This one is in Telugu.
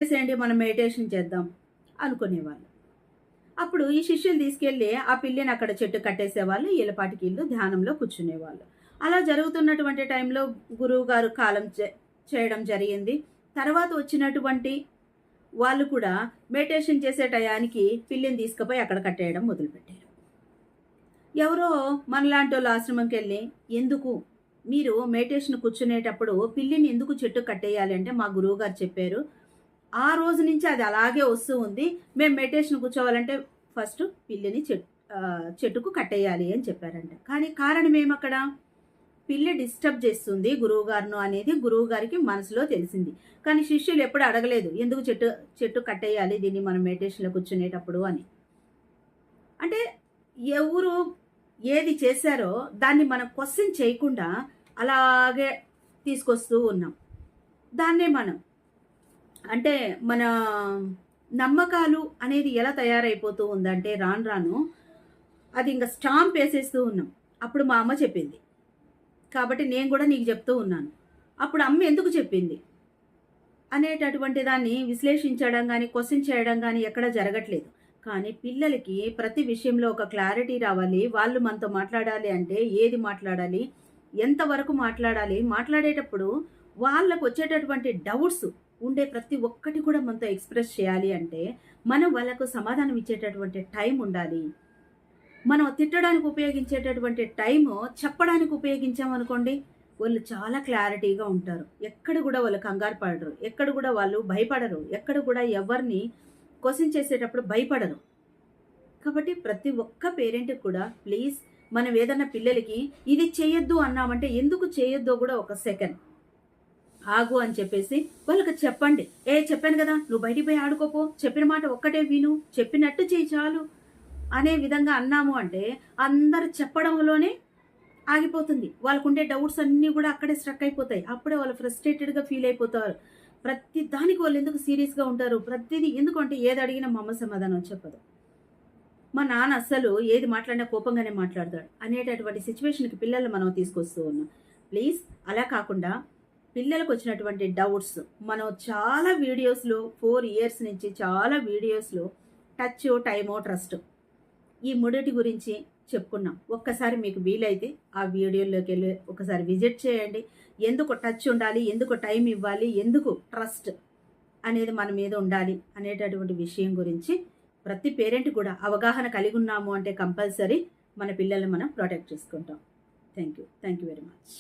చేసేయండి, మనం మెడిటేషన్ చేద్దాం అనుకునేవాళ్ళు. అప్పుడు ఈ శిష్యులు తీసుకెళ్ళి ఆ పిల్లిని అక్కడ చెట్టు కట్టేసేవాళ్ళు. ఈళ్ళపాటికి ఈళ్ళు ధ్యానంలో కూర్చునేవాళ్ళు. అలా జరుగుతున్నటువంటి టైంలో గురువు గారు కాలం చేయడం జరిగింది. తర్వాత వచ్చినటువంటి వాళ్ళు కూడా మెడిటేషన్ చేసే టయానికి పిల్లిని తీసుకుపోయి అక్కడ కట్టేయడం మొదలుపెట్టారు. ఎవరో మనలాంటోళ్ళు ఆశ్రమంకెళ్ళి, ఎందుకు మీరు మెడిటేషన్ కూర్చునేటప్పుడు పిల్లిని ఎందుకు చెట్టుకు కట్టేయాలి అంటే, మా గురువుగారు చెప్పారు. ఆ రోజు నుంచి అది అలాగే వస్తూ ఉంది. మేము మెడిటేషన్ కూర్చోవాలంటే ఫస్ట్ పిల్లిని చెట్టుకు కట్టేయాలి అని చెప్పారంట. కానీ కారణం ఏమక్కడ? పిల్లి డిస్టర్బ్ చేస్తుంది గురువుగారును అనేది గురువుగారికి మనసులో తెలిసింది. కానీ శిష్యులు ఎప్పుడు అడగలేదు, ఎందుకు చెట్టు కట్టేయాలి దీన్ని మనం మెడిటేషన్లో కూర్చునేటప్పుడు అని. అంటే ఎవరు ఏది చేశారో దాన్ని మనం క్వశ్చన్ చేయకుండా అలాగే తీసుకొస్తూ ఉన్నాం. దాన్నే మనం అంటే మన నమ్మకాలు అనేది ఎలా తయారైపోతూ ఉందంటే రాను రాను అది ఇంకా స్టాంప్ వేసేస్తూ ఉన్నాం. అప్పుడు మా అమ్మ చెప్పింది కాబట్టి నేను కూడా నీకు చెప్తూ ఉన్నాను. అప్పుడు అమ్మ ఎందుకు చెప్పింది అనేటటువంటి దాన్ని విశ్లేషించడం కానీ క్వశ్చన్ చేయడం కానీ ఎక్కడ జరగట్లేదు. కానీ పిల్లలకి ప్రతి విషయంలో ఒక క్లారిటీ రావాలి. వాళ్ళు మనతో మాట్లాడాలి అంటే ఏది మాట్లాడాలి, ఎంతవరకు మాట్లాడాలి, మాట్లాడేటప్పుడు వాళ్ళకు వచ్చేటటువంటి డౌట్స్ ఉండే ప్రతి ఒక్కటి కూడా మనతో ఎక్స్ప్రెస్ చేయాలి అంటే మనం వాళ్ళకు సమాధానం ఇచ్చేటటువంటి టైం ఉండాలి. మనం తిట్టడానికి ఉపయోగించేటటువంటి టైము చెప్పడానికి ఉపయోగించామనుకోండి, వాళ్ళు చాలా క్లారిటీగా ఉంటారు. ఎక్కడ కూడా వాళ్ళు కంగారు పడరు, ఎక్కడ కూడా వాళ్ళు భయపడరు, ఎక్కడ కూడా ఎవరిని క్వశ్చన్ చేసేటప్పుడు భయపడరు. కాబట్టి ప్రతి ఒక్క పేరెంట్కి కూడా ప్లీజ్, మనం ఏదన్నా పిల్లలకి ఇది చేయొద్దు అన్నామంటే ఎందుకు చేయొద్దో కూడా ఒక సెకండ్ ఆగు అని చెప్పేసి వాళ్ళకి చెప్పండి. చెప్పాను కదా, నువ్వు బయటికి పోయి ఆడుకోపో, చెప్పిన మాట ఒక్కటే విను, చెప్పినట్టు చేయి చాలు అనే విధంగా అన్నాము అంటే అందరు చెప్పడంలోనే ఆగిపోతుంది. వాళ్ళకుండే డౌట్స్ అన్నీ కూడా అక్కడే స్ట్రక్ అయిపోతాయి. అప్పుడే వాళ్ళు ఫ్రస్ట్రేటెడ్గా ఫీల్ అయిపోతారు. ప్రతి దానికి వాళ్ళు ఎందుకు సీరియస్గా ఉంటారు, ప్రతిదీ ఎందుకంటే ఏది అడిగినా మా అమ్మ సమాధానం చెప్పదు, మా నాన్న అస్సలు ఏది మాట్లాడినా కోపంగానే మాట్లాడతాడు అనేటటువంటి సిచ్యువేషన్కి పిల్లలు మనం తీసుకొస్తూ ఉన్నాం. ప్లీజ్ అలా కాకుండా పిల్లలకు వచ్చినటువంటి డౌట్స్ మనం చాలా వీడియోస్లో 4 years నుంచి చాలా వీడియోస్లో టచ్, టైమో, ట్రస్ట్ ఈ మూడిటి గురించి చెప్పుకున్నాం. ఒక్కసారి మీకు వీలైతే ఆ వీడియోలోకి వెళ్ళి ఒకసారి విజిట్ చేయండి. ఎందుకు టచ్ ఉండాలి, ఎందుకు టైం ఇవ్వాలి, ఎందుకు ట్రస్ట్ అనేది మన మీద ఉండాలి అనేటటువంటి విషయం గురించి ప్రతి పేరెంట్ కూడా అవగాహన కలిగి ఉన్నాము అంటే కంపల్సరీ మన పిల్లల్ని మనం ప్రొటెక్ట్ చేసుకుంటాం. Thank you very much.